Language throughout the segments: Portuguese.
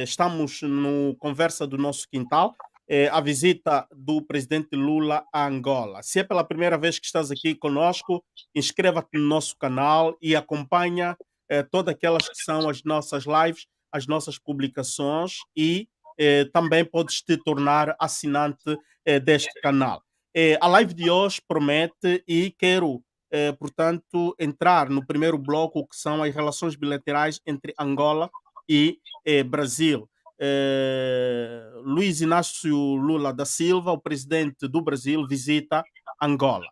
Estamos no Conversa do Nosso Quintal, a visita do presidente Lula a Angola. Se é pela primeira vez que estás aqui conosco, inscreva-te no nosso canal e acompanha todas aquelas que são as nossas lives, as nossas publicações e também podes te tornar assinante deste canal. A live de hoje promete e quero, portanto, entrar no primeiro bloco, que são as relações bilaterais entre Angola e Brasil. Luiz Inácio Lula da Silva, o presidente do Brasil, visita Angola.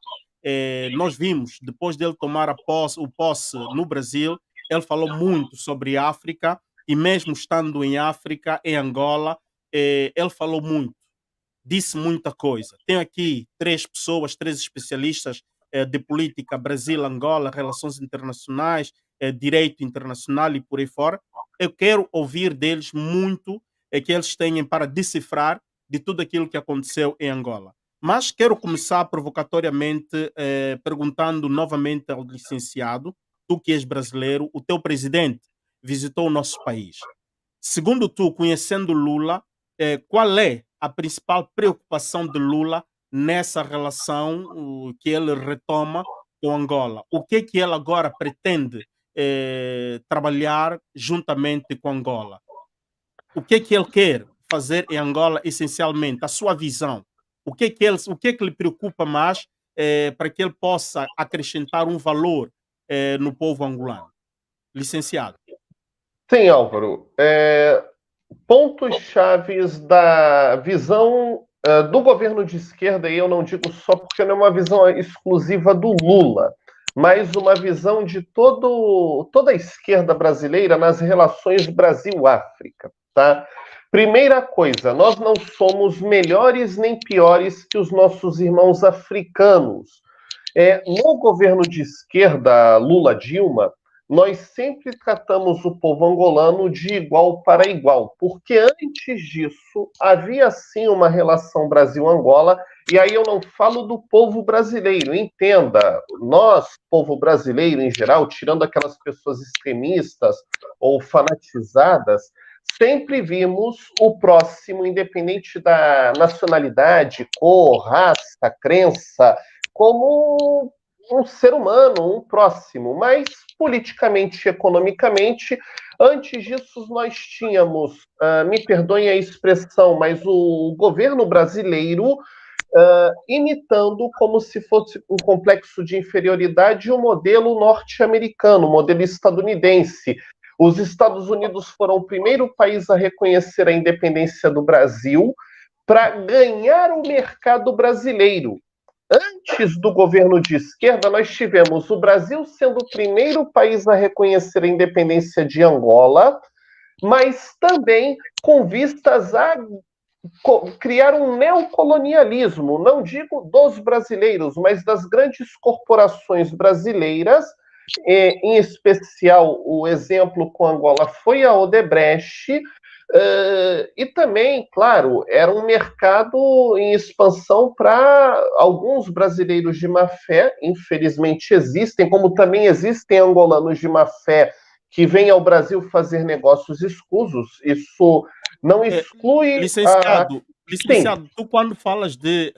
Nós vimos, depois dele tomar o posse no Brasil, ele falou muito sobre África e mesmo estando em África, em Angola, ele falou muito, disse muita coisa. Tenho aqui três pessoas, três especialistas de política, Brasil, Angola, relações internacionais, direito internacional e por aí fora. Eu quero ouvir deles muito que eles tenham para decifrar de tudo aquilo que aconteceu em Angola. Mas quero começar provocatoriamente perguntando novamente ao licenciado, tu que és brasileiro, o teu presidente visitou o nosso país. Segundo tu, conhecendo Lula, qual é a principal preocupação de Lula nessa relação que ele retoma com Angola? O que ele agora pretende trabalhar juntamente com Angola? O que ele quer fazer em Angola, essencialmente? A sua visão. O que lhe preocupa mais para que ele possa acrescentar um valor no povo angolano? Licenciado. Sim, Álvaro. Pontos chaves da visão do governo de esquerda, e eu não digo só porque não é uma visão exclusiva do Lula, mas uma visão de toda a esquerda brasileira nas relações Brasil-África, tá? Primeira coisa, nós não somos melhores nem piores que os nossos irmãos africanos. No governo de esquerda, Lula-Dilma, nós sempre tratamos o povo angolano de igual para igual, porque antes disso havia sim uma relação Brasil-Angola, e aí eu não falo do povo brasileiro, entenda, nós, povo brasileiro em geral, tirando aquelas pessoas extremistas ou fanatizadas, sempre vimos o próximo, independente da nacionalidade, cor, raça, crença, como um ser humano, um próximo, mas politicamente e economicamente, antes disso nós tínhamos, me perdoem a expressão, mas o governo brasileiro imitando como se fosse um complexo de inferioridade o modelo norte-americano, o modelo estadunidense. Os Estados Unidos foram o primeiro país a reconhecer a independência do Brasil para ganhar o mercado brasileiro. Antes do governo de esquerda, nós tivemos o Brasil sendo o primeiro país a reconhecer a independência de Angola, mas também com vistas a criar um neocolonialismo, não digo dos brasileiros, mas das grandes corporações brasileiras, em especial o exemplo com Angola foi a Odebrecht, e também, claro, era um mercado em expansão para alguns brasileiros de má fé, infelizmente existem, como também existem angolanos de má fé que vêm ao Brasil fazer negócios escusos. Isso não exclui... Licenciado, Sim. tu quando falas de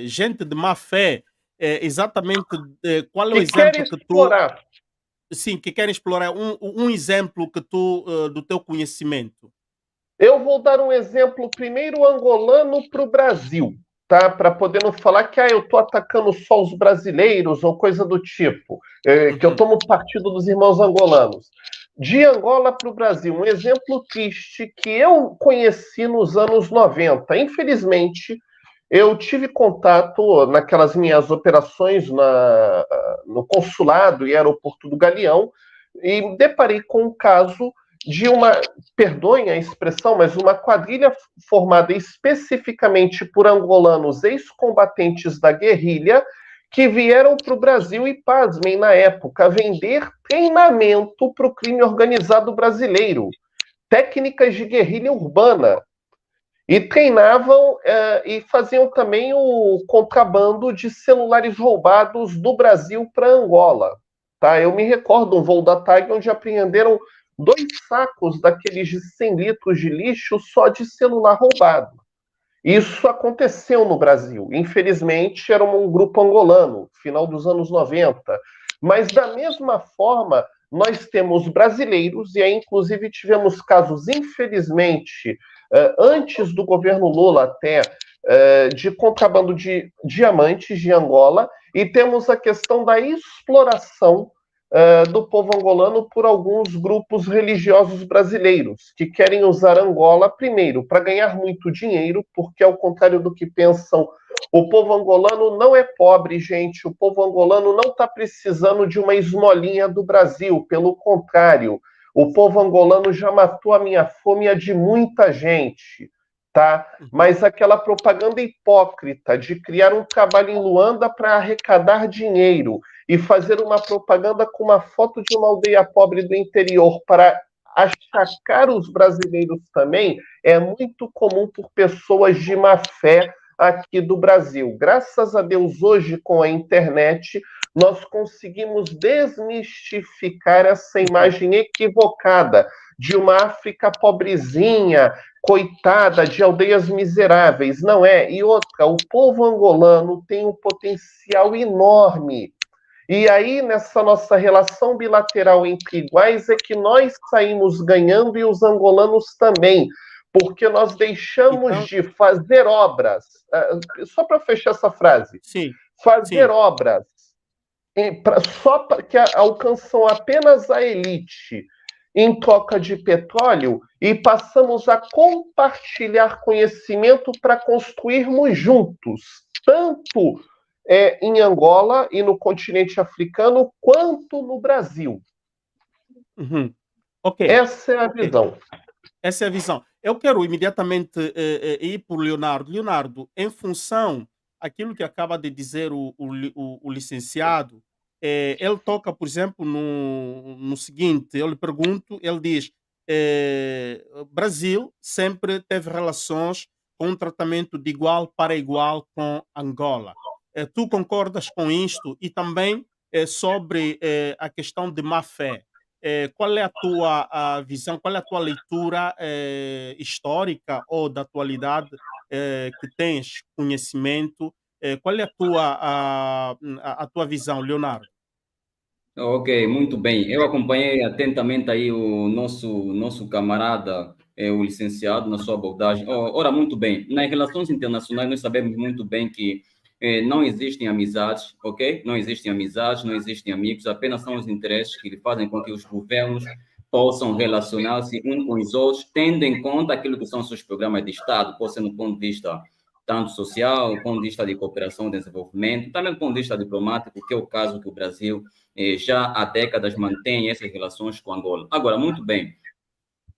gente de má fé, exatamente qual é o exemplo que tu... Sim, que querem explorar. Um exemplo que tu, do teu conhecimento. Eu vou dar um exemplo primeiro angolano para o Brasil, tá? Para poder não falar que eu estou atacando só os brasileiros ou coisa do tipo, que eu tomo partido dos irmãos angolanos. De Angola para o Brasil, um exemplo triste que eu conheci nos anos 90. Infelizmente, eu tive contato naquelas minhas operações no consulado e aeroporto do Galeão e me deparei com um caso de perdoem a expressão, mas uma quadrilha formada especificamente por angolanos ex-combatentes da guerrilha que vieram para o Brasil e, pasmem, na época, vender treinamento para o crime organizado brasileiro, técnicas de guerrilha urbana. E treinavam e faziam também o contrabando de celulares roubados do Brasil para Angola. tá? Eu me recordo um voo da TAG onde apreenderam 2 sacos daqueles de 100 litros de lixo só de celular roubado. Isso aconteceu no Brasil. Infelizmente, era um grupo angolano, final dos anos 90. Mas, da mesma forma, nós temos brasileiros, e aí, inclusive, tivemos casos, infelizmente, antes do governo Lula até, de contrabando de diamantes de Angola, e temos a questão da exploração do povo angolano por alguns grupos religiosos brasileiros que querem usar Angola, primeiro, para ganhar muito dinheiro, porque, ao contrário do que pensam, o povo angolano não é pobre, gente. O povo angolano não está precisando de uma esmolinha do Brasil, pelo contrário. O povo angolano já matou a minha fome e a de muita gente, tá? Mas aquela propaganda hipócrita de criar um trabalho em Luanda para arrecadar dinheiro e fazer uma propaganda com uma foto de uma aldeia pobre do interior para achacar os brasileiros também é muito comum por pessoas de má fé aqui do Brasil. Graças a Deus, hoje, com a internet, nós conseguimos desmistificar essa imagem equivocada de uma África pobrezinha, coitada, de aldeias miseráveis. Não é. E outra, o povo angolano tem um potencial enorme. E aí, nessa nossa relação bilateral entre iguais, é que nós saímos ganhando e os angolanos também, porque nós deixamos Então, de fazer obras. Só para fechar essa frase, sim, fazer sim. obras só que alcançam apenas a elite em troca de petróleo e passamos a compartilhar conhecimento para construirmos juntos, tanto em Angola e no continente africano, quanto no Brasil. Uhum. Ok, Essa é a ok. visão. Essa é a visão. Eu quero imediatamente ir por Leonardo. Leonardo, em função aquilo que acaba de dizer o licenciado, ele toca, por exemplo, no seguinte: eu lhe pergunto, ele diz, Brasil sempre teve relações com um tratamento de igual para igual com Angola. Tu concordas com isto? E também sobre a questão de má fé. Qual é a tua visão, qual é a tua leitura histórica ou da atualidade que tens conhecimento? Qual é a tua visão, Leonardo? Ok, muito bem. Eu acompanhei atentamente aí o nosso camarada, o licenciado, na sua abordagem. Ora, muito bem. Nas relações internacionais, nós sabemos muito bem que não existem amizades, ok? Não existem amizades, não existem amigos, apenas são os interesses que fazem com que os governos possam relacionar-se uns com os outros, tendo em conta aquilo que são seus programas de Estado, pode ser no ponto de vista tanto social, do ponto de vista de cooperação e desenvolvimento, também do ponto de vista diplomático, que é o caso que o Brasil já há décadas mantém essas relações com Angola. Agora, muito bem,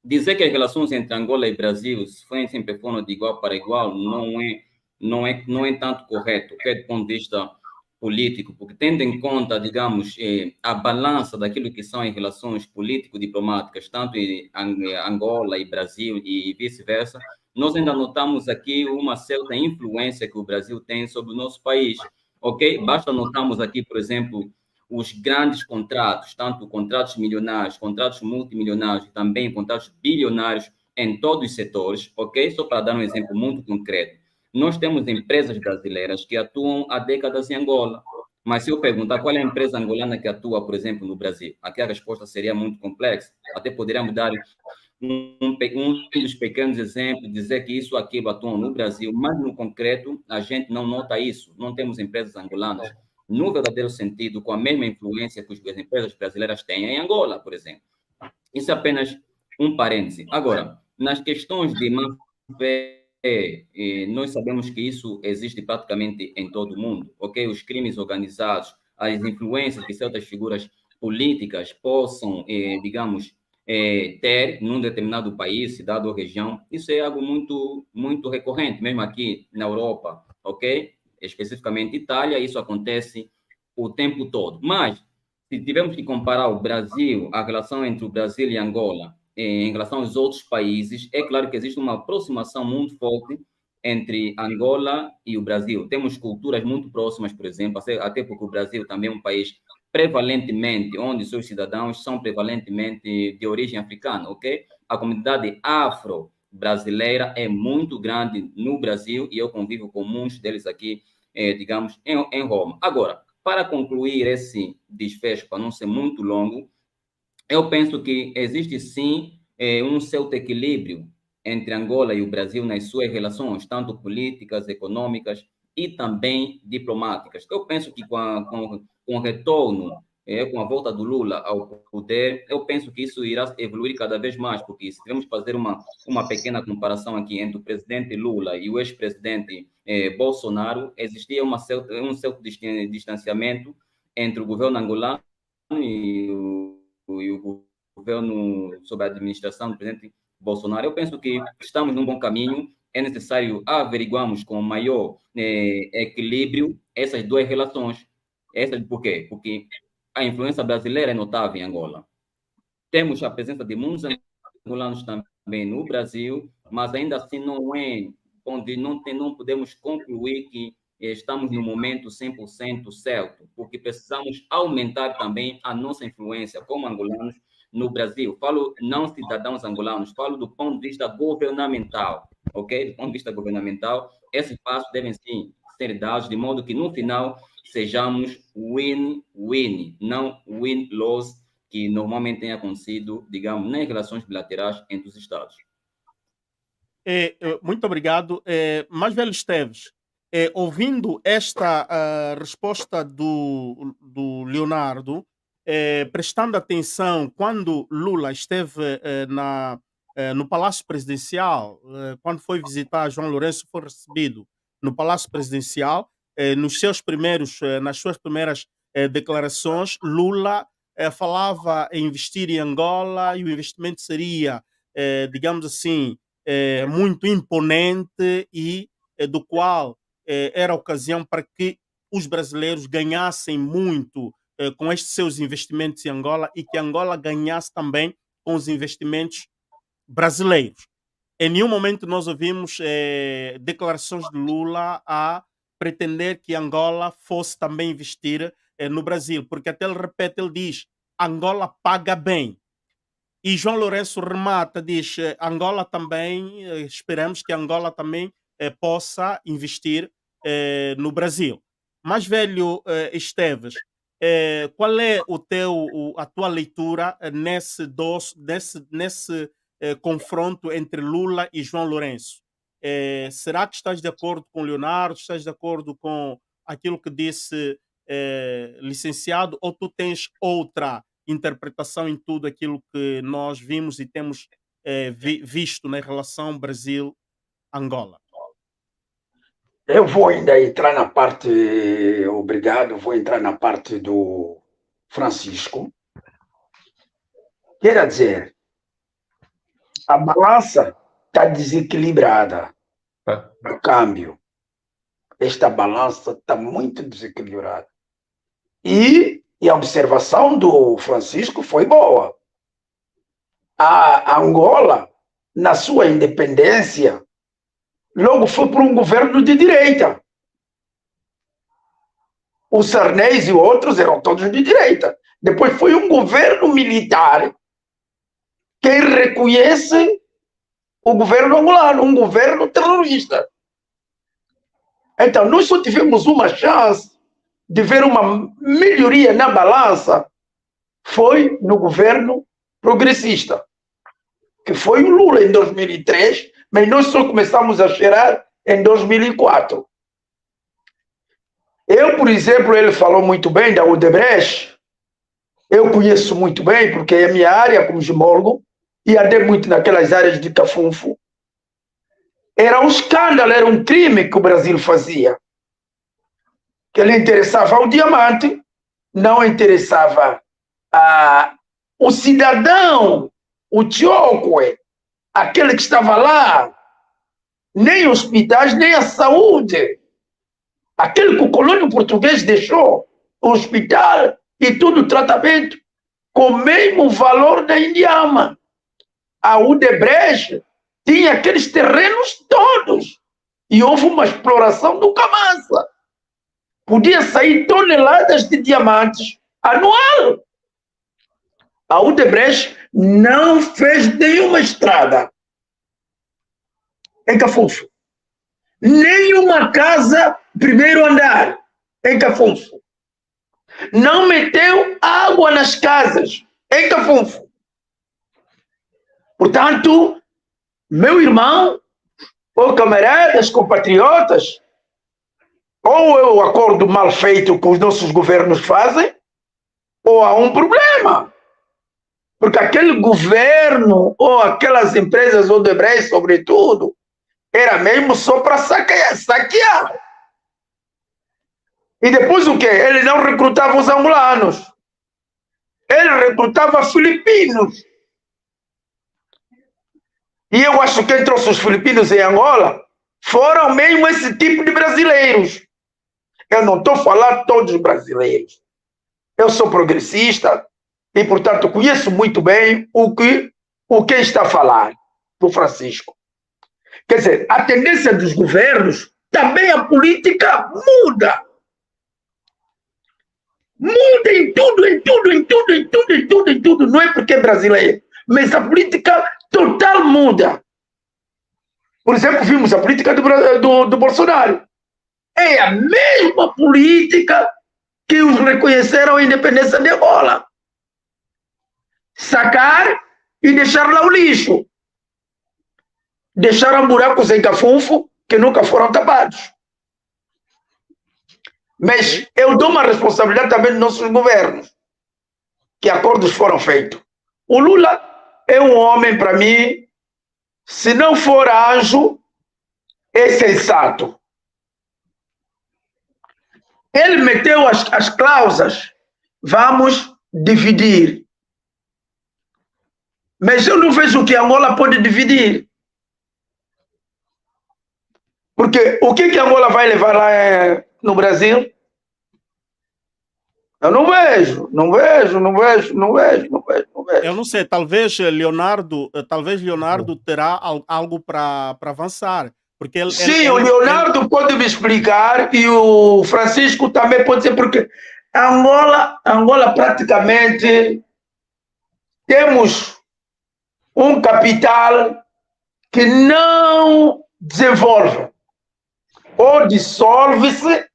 dizer que as relações entre Angola e Brasil sempre foram de igual para igual não é tanto correto, que é do ponto de vista político, porque tendo em conta, digamos, a balança daquilo que são as relações político-diplomáticas, tanto em Angola e Brasil e vice-versa, nós ainda notamos aqui uma certa influência que o Brasil tem sobre o nosso país, ok? Basta notarmos aqui, por exemplo, os grandes contratos, tanto contratos milionários, contratos multimilionários, também contratos bilionários em todos os setores, ok? Só para dar um exemplo muito concreto. Nós temos empresas brasileiras que atuam há décadas em Angola, mas se eu perguntar qual é a empresa angolana que atua, por exemplo, no Brasil, aqui a resposta seria muito complexa. Até poderíamos dar um dos pequenos exemplos, dizer que isso, aquilo atuam no Brasil, mas no concreto a gente não nota isso. Não temos empresas angolanas no verdadeiro sentido, com a mesma influência que as empresas brasileiras têm em Angola, por exemplo. Isso é apenas um parêntese. Agora, nas questões de má fé, nós sabemos que isso existe praticamente em todo o mundo, ok? Os crimes organizados, as influências que certas figuras políticas possam, digamos, ter num determinado país, cidade ou região, isso é algo muito, muito recorrente, mesmo aqui na Europa, ok? Especificamente Itália, isso acontece o tempo todo. Mas, se tivermos que comparar o Brasil, a relação entre o Brasil e Angola, em relação aos outros países, é claro que existe uma aproximação muito forte entre Angola e o Brasil. Temos culturas muito próximas, por exemplo, até porque o Brasil também é um país prevalentemente, onde seus cidadãos são prevalentemente de origem africana, ok? A comunidade afro-brasileira é muito grande no Brasil e eu convivo com muitos deles aqui, digamos, em Roma. Agora, para concluir esse desfecho, para não ser muito longo, eu penso que existe sim um certo equilíbrio entre Angola e o Brasil nas suas relações, tanto políticas, econômicas e também diplomáticas. Eu penso que com o retorno, com a volta do Lula ao poder, eu penso que isso irá evoluir cada vez mais, porque se tivermos fazer uma pequena comparação aqui entre o presidente Lula e o ex-presidente Bolsonaro, existia um certo distanciamento entre o governo angolano e o governo sob a administração do presidente Bolsonaro. Eu penso que estamos num bom caminho, é necessário averiguarmos com maior equilíbrio essas duas relações. Por quê? Porque a influência brasileira é notável em Angola. Temos a presença de muitos angolanos também no Brasil, mas ainda assim não podemos concluir que estamos no momento 100% certo, porque precisamos aumentar também a nossa influência como angolanos no Brasil. Falo não cidadãos angolanos, falo do ponto de vista governamental, ok? Do ponto de vista governamental, esses passos devem sim ser dados de modo que no final sejamos win-win, não win-loss, que normalmente tem acontecido, digamos, nas relações bilaterais entre os Estados. Muito obrigado. Mais velho Esteves, ouvindo esta resposta do Leonardo, prestando atenção, quando Lula esteve no Palácio Presidencial, quando foi visitar João Lourenço, foi recebido no Palácio Presidencial, nas suas primeiras declarações, Lula falava em investir em Angola e o investimento seria, digamos assim, muito imponente e do qual era ocasião para que os brasileiros ganhassem muito com estes seus investimentos em Angola e que Angola ganhasse também com os investimentos brasileiros. Em nenhum momento nós ouvimos declarações de Lula a pretender que Angola fosse também investir no Brasil, porque até ele repete, ele diz, Angola paga bem. E João Lourenço remata, diz, Angola também, esperamos que Angola também possa investir no Brasil. Mais velho Esteves, qual é a tua leitura nesse confronto entre Lula e João Lourenço? Será que estás de acordo com o Leonardo? Estás de acordo com aquilo que disse licenciado? Ou tu tens outra interpretação em tudo aquilo que nós vimos e temos visto na relação Brasil-Angola? Eu vou ainda entrar na parte, obrigado, vou entrar na parte do Francisco. Quer dizer, a balança está desequilibrada do câmbio. Esta balança está muito desequilibrada. E a observação do Francisco foi boa. A Angola, na sua independência, logo foi por um governo de direita. O Sarney e outros eram todos de direita. Depois foi um governo militar que reconhece o governo angolano, um governo terrorista. Então, nós só tivemos uma chance de ver uma melhoria na balança, foi no governo progressista, que foi o Lula em 2003, mas nós só começamos a cheirar em 2004. Eu, por exemplo, ele falou muito bem da Odebrecht, eu conheço muito bem, porque é a minha área como geólogo, e andei muito naquelas áreas de Cafunfo. Era um escândalo, era um crime que o Brasil fazia. Que ele interessava o diamante, não interessava o cidadão, o Tioque, aquele que estava lá, nem hospitais, nem a saúde. Aquele que o colônia português deixou, o hospital e tudo o tratamento, com o mesmo valor da Indiama. A Odebrecht tinha aqueles terrenos todos. E houve uma exploração do Camança. Podia sair toneladas de diamantes anual. A Odebrecht não fez nenhuma estrada em Cafunço, nenhuma casa primeiro andar em Cafunço, não meteu água nas casas em Cafunço. Portanto, meu irmão, ou camaradas, compatriotas, ou é o acordo mal feito que os nossos governos fazem, ou há um problema. Porque aquele governo, ou aquelas empresas Odebrecht, sobretudo, era mesmo só para saquear. E depois o quê? Ele não recrutava os angolanos. Ele recrutava filipinos. E eu acho que quem trouxe os filipinos em Angola foram mesmo esse tipo de brasileiros. Eu não estou falando todos os brasileiros. Eu sou progressista e, portanto, conheço muito bem o que está a falar do Francisco. Quer dizer, a tendência dos governos, também a política muda. Muda em tudo, em tudo, em tudo, em tudo, em tudo, em tudo. Não é porque é brasileiro, mas a política total muda. Por exemplo, vimos a política do Bolsonaro. É a mesma política que os reconheceram a independência de Angola. Sacar e deixar lá o lixo. Deixaram buracos em Cafunfo que nunca foram tapados. Mas eu dou uma responsabilidade também dos nossos governos, que acordos foram feitos. O Lula é um homem, para mim, se não for anjo, é sensato. Ele meteu as cláusulas, vamos dividir. Mas eu não vejo que Angola pode dividir. Porque o que Angola vai levar lá no Brasil? Eu não vejo. Eu não sei, talvez Leonardo terá algo para avançar. Porque Sim, o Leonardo pode me explicar e o Francisco também pode ser, porque Angola praticamente temos um capital que não desenvolve. Ou dissolve-se,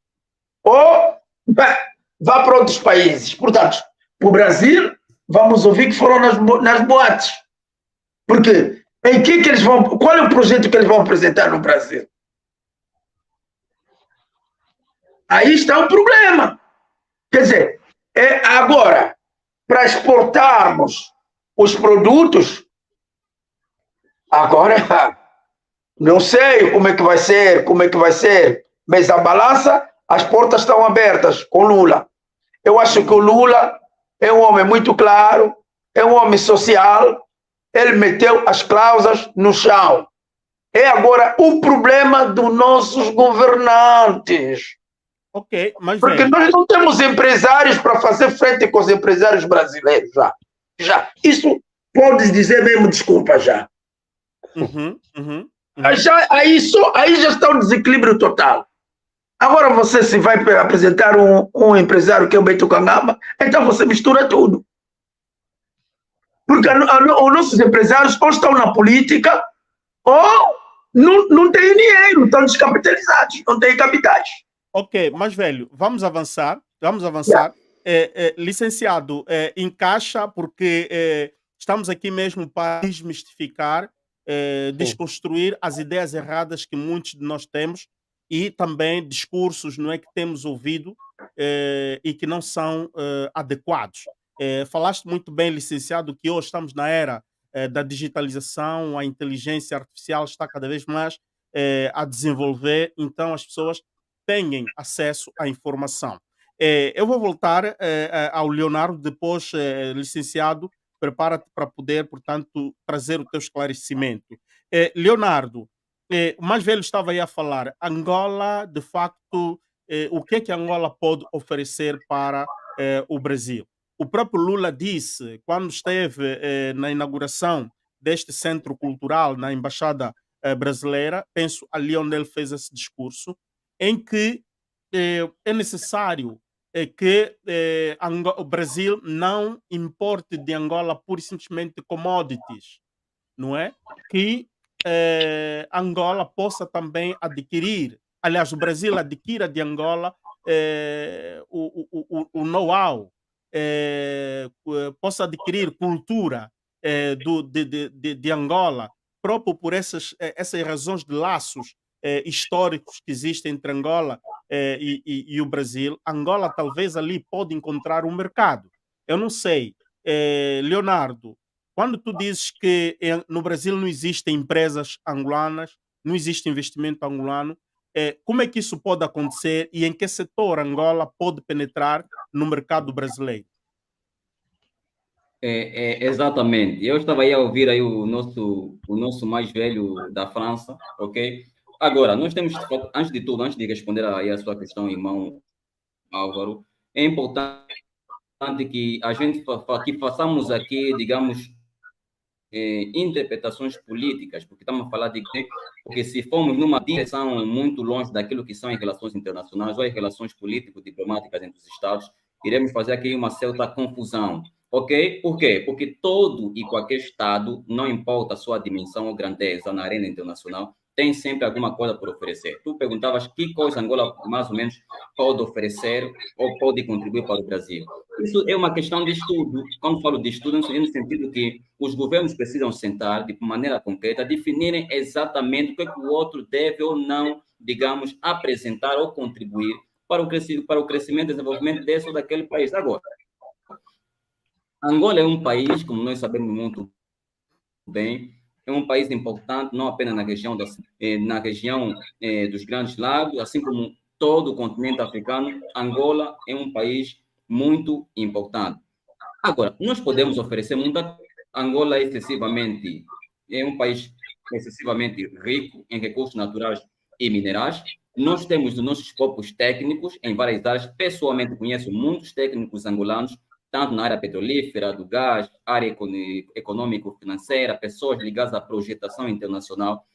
ou vá para outros países. Portanto, para o Brasil, vamos ouvir que foram nas boates. Porque em que eles vão. Qual é o projeto que eles vão apresentar no Brasil? Aí está o problema. Quer dizer, agora, para exportarmos os produtos, agora não sei como é que vai ser, mas a balança, as portas estão abertas com Lula. Eu acho que o Lula é um homem muito claro, é um homem social, ele meteu as cláusulas no chão. É agora o problema dos nossos governantes. Ok, mas porque nós não temos empresários para fazer frente com os empresários brasileiros já. Isso pode dizer mesmo desculpa já. Aí já está um desequilíbrio total. Agora você se vai apresentar um empresário que é o Beto Cangama, então você mistura tudo. Porque os nossos empresários ou estão na política ou não têm dinheiro, estão descapitalizados, não têm capitais. Ok, mas velho, vamos avançar. Yeah. Licenciado, encaixa porque estamos aqui mesmo para desmistificar, desconstruir as ideias erradas que muitos de nós temos e também discursos, não é, que temos ouvido e que não são adequados. Falaste muito bem, licenciado, que hoje estamos na era da digitalização, a inteligência artificial está cada vez mais a desenvolver, então as pessoas têm acesso à informação. Eu vou voltar ao Leonardo, depois, licenciado, prepara-te para poder, portanto, trazer o teu esclarecimento. Leonardo, o mais velho estava aí a falar, Angola, de facto, o que é que Angola pode oferecer para o Brasil? O próprio Lula disse, quando esteve na inauguração deste centro cultural na Embaixada brasileira, penso ali onde ele fez esse discurso, em que é necessário que o Brasil não importe de Angola pura e simplesmente commodities, não é? Que Angola possa também adquirir, aliás, o Brasil adquira de Angola o know-how, possa adquirir cultura de Angola, próprio por essas razões de laços históricos que existem entre Angola e o Brasil. Angola talvez ali pode encontrar um mercado. Eu não sei. Leonardo, quando tu dizes que no Brasil não existem empresas angolanas, não existe investimento angolano, como é que isso pode acontecer e em que setor Angola pode penetrar no mercado brasileiro? Exatamente. Eu estava aí a ouvir aí o nosso mais velho da França, ok? Agora, nós temos, antes de tudo, antes de responder aí a sua questão, irmão Álvaro, é importante que a gente que façamos aqui, digamos, interpretações políticas, porque estamos a falar de que, porque se formos numa direção muito longe daquilo que são as relações internacionais ou as relações político-diplomáticas entre os Estados, iremos fazer aqui uma certa confusão, ok? Por quê? Porque todo e qualquer Estado, não importa a sua dimensão ou grandeza na arena internacional, tem sempre alguma coisa por oferecer. Tu perguntavas que coisa Angola, mais ou menos, pode oferecer ou pode contribuir para o Brasil. Isso é uma questão de estudo. Quando falo de estudo, é no sentido que os governos precisam sentar de maneira concreta, definirem exatamente o que o outro deve ou não, digamos, apresentar ou contribuir para o crescimento e desenvolvimento desse ou daquele país. Agora, Angola é um país, como nós sabemos muito bem, é um país importante, não apenas na região dos Grandes Lagos, assim como todo o continente africano. Angola é um país muito importante. Agora, nós podemos oferecer muita. Angola é um país excessivamente rico em recursos naturais e minerais. Nós temos os nossos próprios técnicos em várias áreas. Pessoalmente, conheço muitos técnicos angolanos, tanto na área petrolífera, do gás, área econômico-financeira, pessoas ligadas à projetação internacional.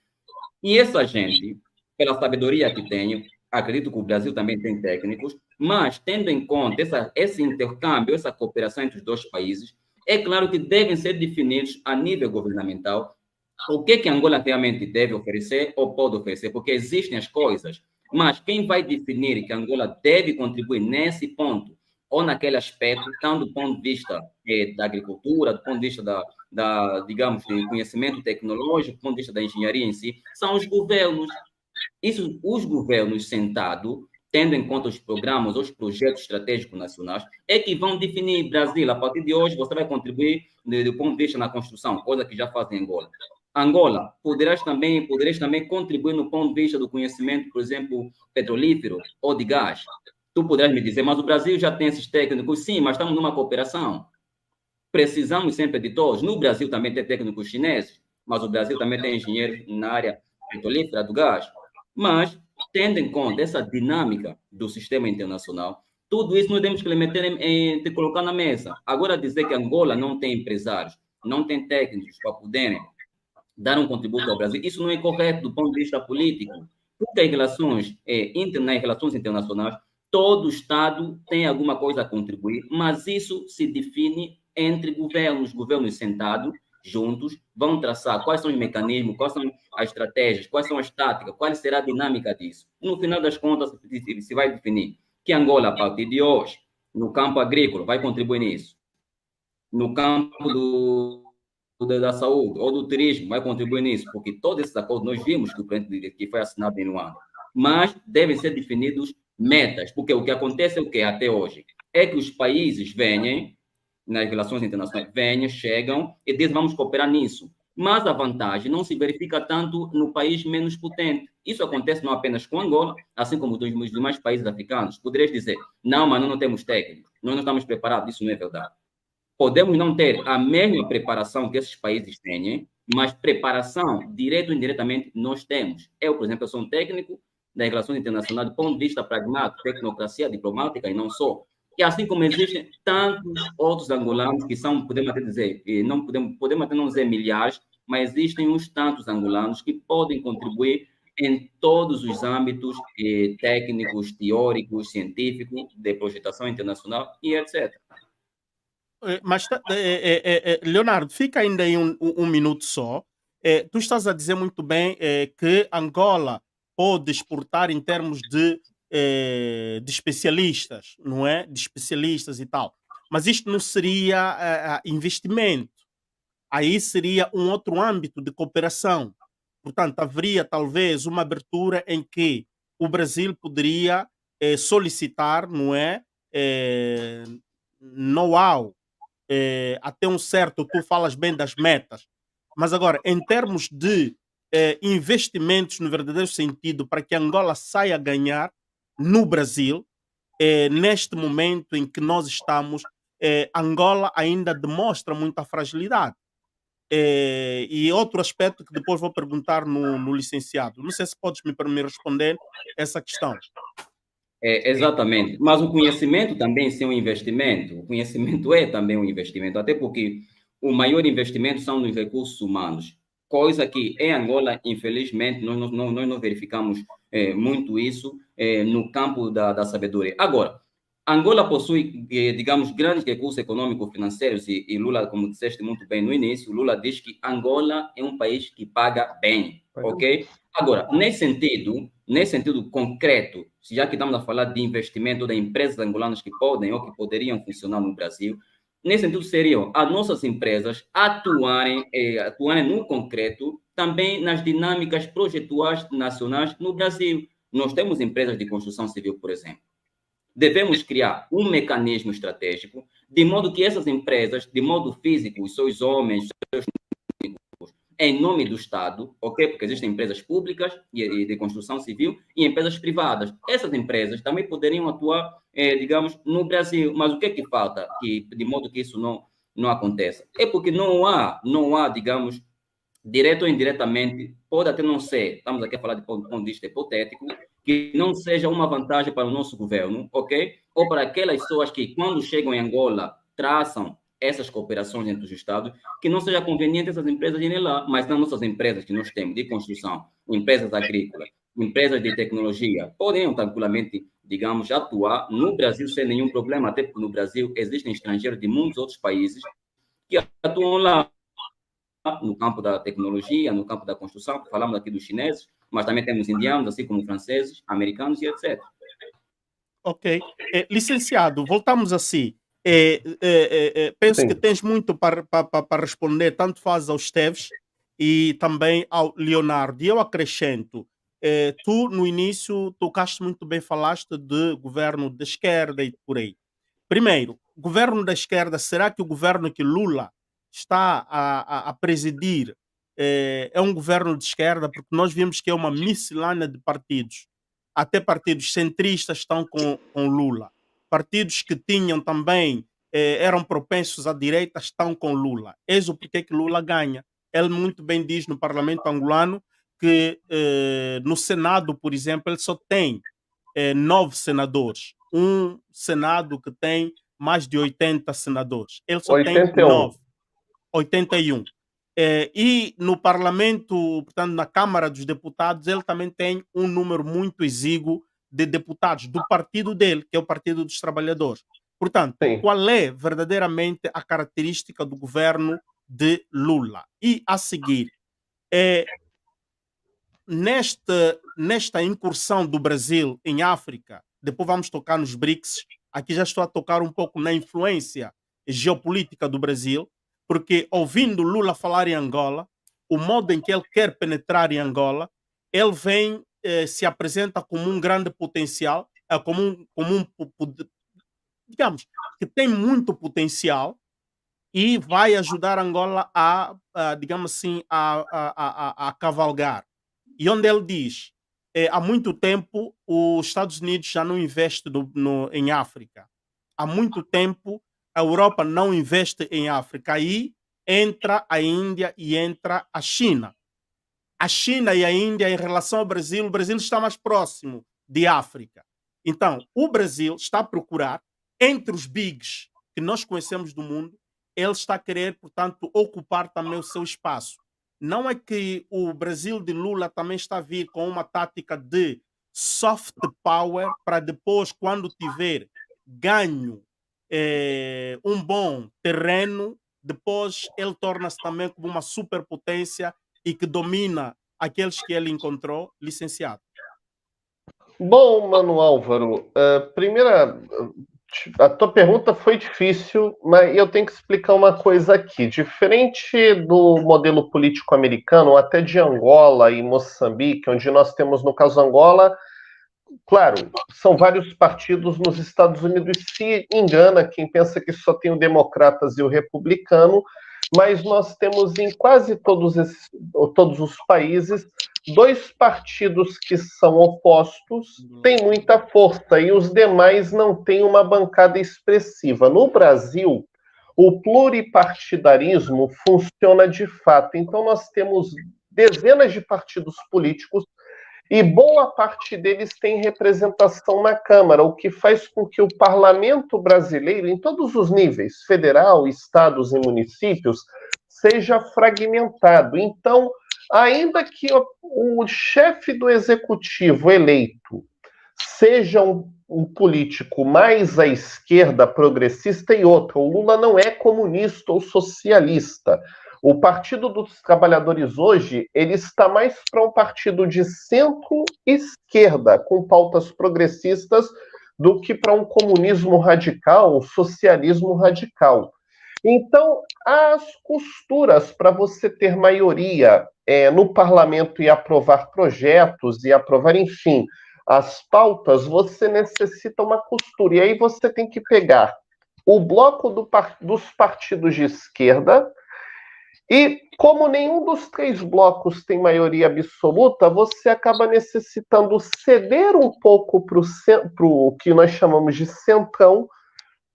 E essa gente, pela sabedoria que tenho, acredito que o Brasil também tem técnicos, mas tendo em conta esse intercâmbio, essa cooperação entre os dois países, é claro que devem ser definidos a nível governamental o que Angola realmente deve oferecer ou pode oferecer, porque existem as coisas, mas quem vai definir que Angola deve contribuir nesse ponto ou naquele aspecto, tanto do ponto de vista da agricultura, do ponto de vista digamos, de conhecimento tecnológico, do ponto de vista da engenharia em si, são os governos. Isso, os governos sentados, tendo em conta os programas, os projetos estratégicos nacionais, é que vão definir Brasil. A partir de hoje, você vai contribuir do ponto de vista na construção, coisa que já faz em Angola. Angola, poderás também contribuir no ponto de vista do conhecimento, por exemplo, petrolífero ou de gás. Tu poderás me dizer, mas o Brasil já tem esses técnicos. Sim, mas estamos numa cooperação. Precisamos sempre de todos. No Brasil também tem técnicos chineses, mas o Brasil também tem engenheiros na área petrolífera, do gás. Mas, tendo em conta essa dinâmica do sistema internacional, tudo isso nós temos que de colocar na mesa. Agora, dizer que Angola não tem empresários, não tem técnicos para poderem dar um contributo ao Brasil, isso não é correto do ponto de vista político. Porque as relações, nas relações internacionais, todo Estado tem alguma coisa a contribuir, mas isso se define entre governos sentados, juntos, vão traçar quais são os mecanismos, quais são as estratégias, quais são as táticas, qual será a dinâmica disso. No final das contas, se vai definir que Angola, a partir de hoje, no campo agrícola, vai contribuir nisso. No campo da saúde ou do turismo, vai contribuir nisso, porque todos esses acordos nós vimos que foi assinado em Luanda. Mas devem ser definidos metas, porque o que acontece é o que até hoje? É que os países venham nas relações internacionais, chegam e dizem vamos cooperar nisso. Mas a vantagem não se verifica tanto no país menos potente. Isso acontece não apenas com Angola, assim como dos demais países africanos. Poderias dizer, não, mas nós não temos técnico, nós não estamos preparados. Isso não é verdade. Podemos não ter a mesma preparação que esses países têm, mas preparação, direto ou indiretamente, nós temos. Eu, por exemplo, sou um técnico das relações internacionais do ponto de vista pragmático, tecnocracia diplomática e não só. E assim como existem tantos outros angolanos que são, podemos até dizer, podemos até não dizer milhares, mas existem uns tantos angolanos que podem contribuir em todos os âmbitos técnicos, teóricos, científicos, de projetação internacional e etc. Mas, Leonardo, fica ainda aí um minuto só. Tu estás a dizer muito bem que Angola pode exportar em termos de especialistas, não é? De especialistas e tal. Mas isto não seria investimento. Aí seria um outro âmbito de cooperação. Portanto, haveria talvez uma abertura em que o Brasil poderia solicitar, não é? Know-how até um certo, tu falas bem das metas, mas agora, em termos de investimentos no verdadeiro sentido, para que Angola saia a ganhar no Brasil, neste momento em que nós estamos, Angola ainda demonstra muita fragilidade. E outro aspecto que depois vou perguntar no licenciado, não sei se podes me responder essa questão. Exatamente. Mas o conhecimento também é um investimento. O conhecimento é também um investimento, até porque o maior investimento são nos recursos humanos, coisa que em Angola, infelizmente, nós não verificamos muito isso no campo da sabedoria. Agora, Angola possui, digamos, grandes recursos econômicos financeiros e Lula, como disseste muito bem no início, Lula diz que Angola é um país que paga bem, ok? Agora, nesse sentido concreto, já que estamos a falar de investimento de empresas angolanas que podem ou que poderiam funcionar no Brasil, nesse sentido seriam as nossas empresas atuarem no concreto também nas dinâmicas projetuais nacionais no Brasil. Nós temos empresas de construção civil, por exemplo. Devemos criar um mecanismo estratégico de modo que essas empresas, de modo físico, os seus homens, em nome do Estado, ok? Porque existem empresas públicas e de construção civil e empresas privadas. Essas empresas também poderiam atuar, digamos, no Brasil. Mas o que é que falta? De modo que isso não aconteça? É porque não há, digamos, direto ou indiretamente, pode até não ser, estamos aqui a falar de ponto de vista hipotético, que não seja uma vantagem para o nosso governo, ok? Ou para aquelas pessoas que, quando chegam em Angola, traçam essas cooperações entre os Estados, que não seja conveniente essas empresas irem lá, mas nas nossas empresas que nós temos de construção, empresas agrícolas, empresas de tecnologia, podem tranquilamente, digamos, atuar no Brasil sem nenhum problema, até porque no Brasil existem estrangeiros de muitos outros países que atuam lá no campo da tecnologia, no campo da construção, falamos aqui dos chineses, mas também temos indianos, assim como franceses, americanos e etc. Ok. Licenciado, voltamos assim. Penso Sim. que tens muito para responder, tanto faz ao Esteves e também ao Leonardo. E eu acrescento, tu no início tocaste muito bem, falaste de governo de esquerda e por aí. Primeiro, governo da esquerda, será que o governo que Lula está a presidir é um governo de esquerda? Porque nós vimos que é uma miscelânea de partidos. Até partidos centristas estão com Lula. Partidos que tinham também, eram propensos à direita, estão com Lula. Eis o porquê que Lula ganha. Ele muito bem diz no parlamento angolano que no Senado, por exemplo, ele só tem 9 senadores. Um Senado que tem mais de 80 senadores. Ele só tem 81. 9, 81. E no parlamento, portanto, na Câmara dos Deputados, ele também tem um número muito exíguo de deputados do partido dele, que é o Partido dos Trabalhadores. Portanto, Sim. qual é verdadeiramente a característica do governo de Lula? E a seguir, nesta incursão do Brasil em África, depois vamos tocar nos BRICS, aqui já estou a tocar um pouco na influência geopolítica do Brasil, porque ouvindo Lula falar em Angola, o modo em que ele quer penetrar em Angola, ele vem, se apresenta como um grande potencial, digamos, que tem muito potencial e vai ajudar Angola digamos assim, a cavalgar. E onde ele diz, há muito tempo os Estados Unidos já não investem em África. Há muito tempo a Europa não investe em África. Aí entra a Índia e entra a China. A China e a Índia, em relação ao Brasil, o Brasil está mais próximo de África. Então, o Brasil está a procurar, entre os bigs que nós conhecemos do mundo, ele está a querer, portanto, ocupar também o seu espaço. não é que o Brasil de Lula também está a vir com uma tática de soft power para depois, quando tiver ganho um bom terreno, depois ele torna-se também como uma superpotência e que domina aqueles que ele encontrou, licenciado? Bom, Mano Álvaro, a tua pergunta foi difícil, mas eu tenho que explicar uma coisa aqui. Diferente do modelo político americano, até de Angola e Moçambique, onde nós temos, no caso Angola, claro, são vários partidos. Nos Estados Unidos se engana quem pensa que só tem o Democratas e o Republicano, mas nós temos em quase todos os países dois partidos que são opostos, têm muita força, e os demais não têm uma bancada expressiva. No Brasil, o pluripartidarismo funciona de fato. Então, nós temos dezenas de partidos políticos e boa parte deles tem representação na Câmara, o que faz com que o parlamento brasileiro, em todos os níveis, federal, estados e municípios, seja fragmentado. Então, ainda que o chefe do executivo eleito seja um político mais à esquerda, progressista, e outro, o Lula não é comunista ou socialista. O Partido dos Trabalhadores hoje, ele está mais para um partido de centro-esquerda, com pautas progressistas, do que para um comunismo radical, um socialismo radical. Então, as costuras para você ter maioria no parlamento e aprovar projetos e aprovar, enfim, as pautas, você necessita uma costura. E aí você tem que pegar o bloco dos partidos de esquerda, e como nenhum dos três blocos tem maioria absoluta, você acaba necessitando ceder um pouco para o que nós chamamos de centrão,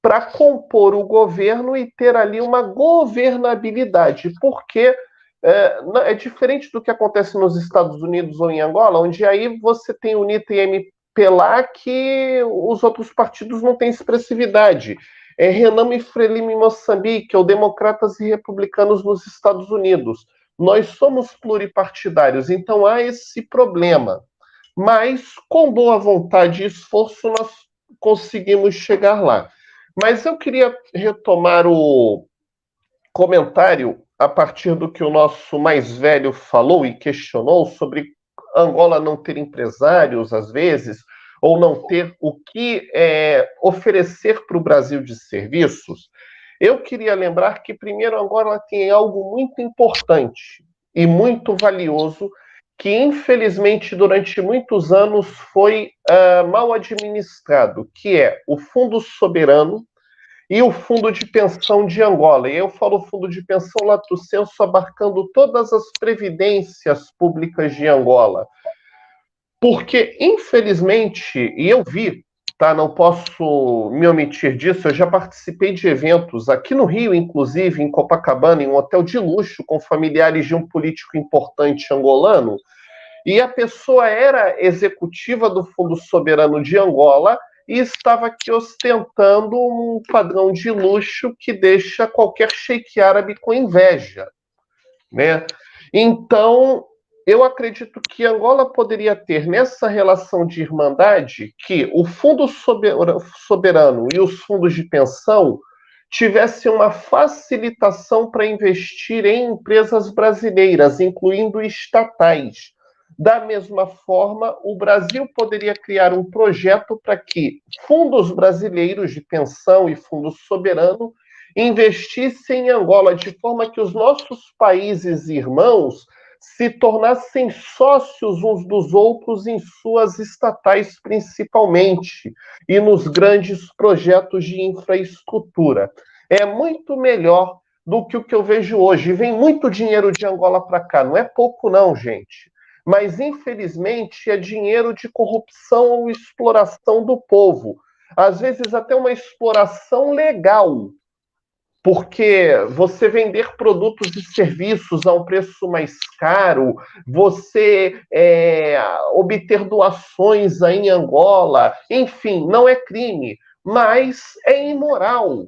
para compor o governo e ter ali uma governabilidade, porque é diferente do que acontece nos Estados Unidos ou em Angola, onde aí você tem o UNITA e MPLA, que os outros partidos não têm expressividade. Renamo e Frelimo em Moçambique, ou Democratas e Republicanos nos Estados Unidos. Nós somos pluripartidários, então há esse problema. Mas, com boa vontade e esforço, nós conseguimos chegar lá. Mas eu queria retomar o comentário a partir do que o nosso mais velho falou e questionou sobre Angola não ter empresários, às vezes, ou não ter o que oferecer para o Brasil de serviços. Eu queria lembrar que, primeiro, Angola tem algo muito importante e muito valioso, que, infelizmente, durante muitos anos foi mal administrado, que é o Fundo Soberano e o Fundo de Pensão de Angola. E eu falo Fundo de Pensão lato sensu, abarcando todas as previdências públicas de Angola. Porque, infelizmente, e eu vi, tá, não posso me omitir disso, eu já participei de eventos aqui no Rio, inclusive, em Copacabana, em um hotel de luxo, com familiares de um político importante angolano, e a pessoa era executiva do Fundo Soberano de Angola e estava aqui ostentando um padrão de luxo que deixa qualquer sheik árabe com inveja, né? Então, eu acredito que Angola poderia ter, nessa relação de irmandade, que o Fundo Soberano e os fundos de pensão tivessem uma facilitação para investir em empresas brasileiras, incluindo estatais. Da mesma forma, o Brasil poderia criar um projeto para que fundos brasileiros de pensão e fundo soberano investissem em Angola, de forma que os nossos países irmãos se tornassem sócios uns dos outros em suas estatais, principalmente, e nos grandes projetos de infraestrutura. É muito melhor do que o que eu vejo hoje. Vem muito dinheiro de Angola para cá, não é pouco não, gente. Mas, infelizmente, é dinheiro de corrupção ou exploração do povo. Às vezes até uma exploração legal, porque você vender produtos e serviços a um preço mais caro, você obter doações aí em Angola, enfim, não é crime, mas é imoral.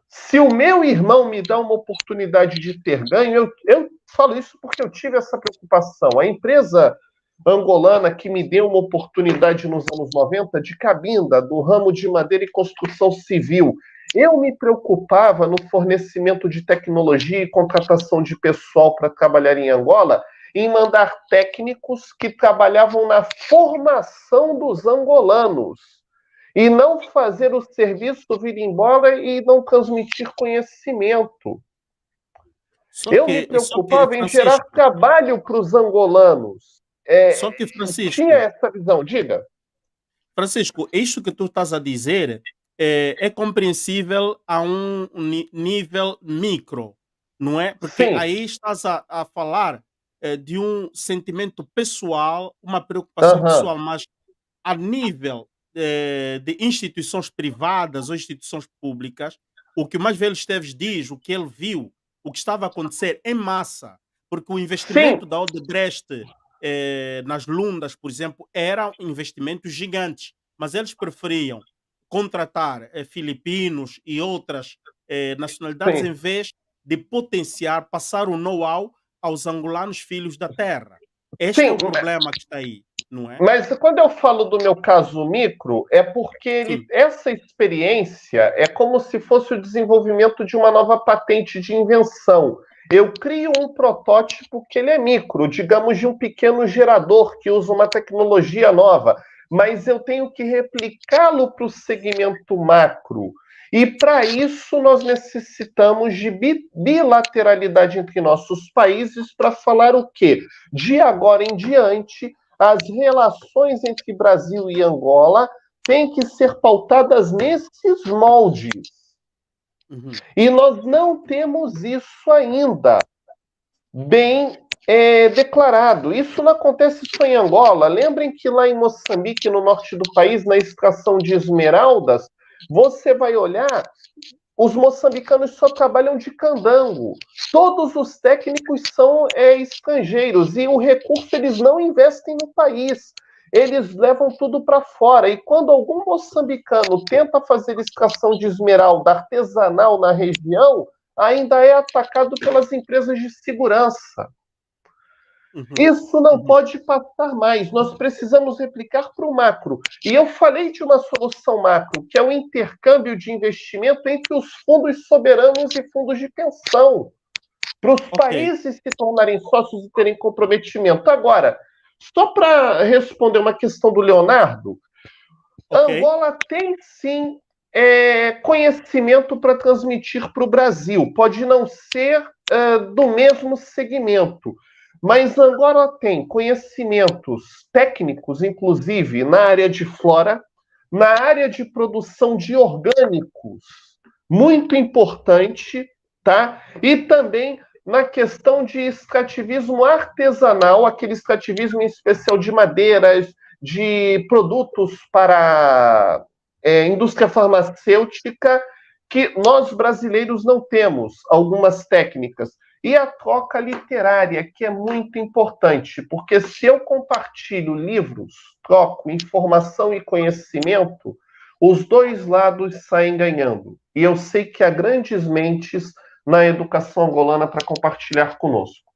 Se o meu irmão me dá uma oportunidade de ter ganho, eu falo isso porque eu tive essa preocupação. A empresa angolana que me deu uma oportunidade nos anos 90 de Cabinda, do ramo de madeira e construção civil. Eu me preocupava no fornecimento de tecnologia e contratação de pessoal para trabalhar em Angola, em mandar técnicos que trabalhavam na formação dos angolanos e não fazer o serviço vir embora e não transmitir conhecimento. Eu me preocupava em gerar trabalho para os angolanos. Só que, Francisco, tinha essa visão, diga. Francisco, isto que tu estás a dizer é compreensível a um nível micro, não é? Porque Sim. aí estás a falar de um sentimento pessoal, uma preocupação pessoal, mas a nível de instituições privadas ou instituições públicas, o que o mais velho Esteves diz, o que ele viu, o que estava a acontecer em massa, porque o investimento da Odebrecht nas Lundas, por exemplo, eram investimentos gigantes, mas eles preferiam contratar filipinos e outras nacionalidades em vez de potenciar, passar o know-how aos angolanos filhos da terra. Este é o problema que está aí, não é? Mas quando eu falo do meu caso micro, é porque essa experiência é como se fosse o desenvolvimento de uma nova patente de invenção. Eu crio um protótipo que ele é micro, digamos de um pequeno gerador que usa uma tecnologia nova, mas eu tenho que replicá-lo para o segmento macro. E para isso nós necessitamos de bilateralidade entre nossos países para falar o quê? De agora em diante, as relações entre Brasil e Angola têm que ser pautadas nesses moldes. E nós não temos isso ainda bem declarado. Isso não acontece só em Angola. Lembrem que lá em Moçambique, no norte do país, na extração de esmeraldas, você vai olhar, os moçambicanos só trabalham de candango. Todos os técnicos são estrangeiros e o recurso eles não investem no país. Eles levam tudo para fora. E quando algum moçambicano tenta fazer extração de esmeralda artesanal na região, ainda é atacado pelas empresas de segurança. Isso não pode passar mais. Nós precisamos replicar para o macro. E eu falei de uma solução macro, que é o intercâmbio de investimento entre os fundos soberanos e fundos de pensão, para os países se tornarem sócios e terem comprometimento. Agora, só para responder uma questão do Leonardo, Angola tem sim conhecimento para transmitir para o Brasil. Pode não ser do mesmo segmento, mas Angola tem conhecimentos técnicos, inclusive na área de flora, na área de produção de orgânicos, muito importante, tá? E também na questão de extrativismo artesanal, aquele extrativismo em especial de madeiras, de produtos para indústria farmacêutica, que nós brasileiros não temos algumas técnicas. E a troca literária, que é muito importante, porque se eu compartilho livros, troco informação e conhecimento, os dois lados saem ganhando. E eu sei que há grandes mentes na educação angolana para compartilhar conosco.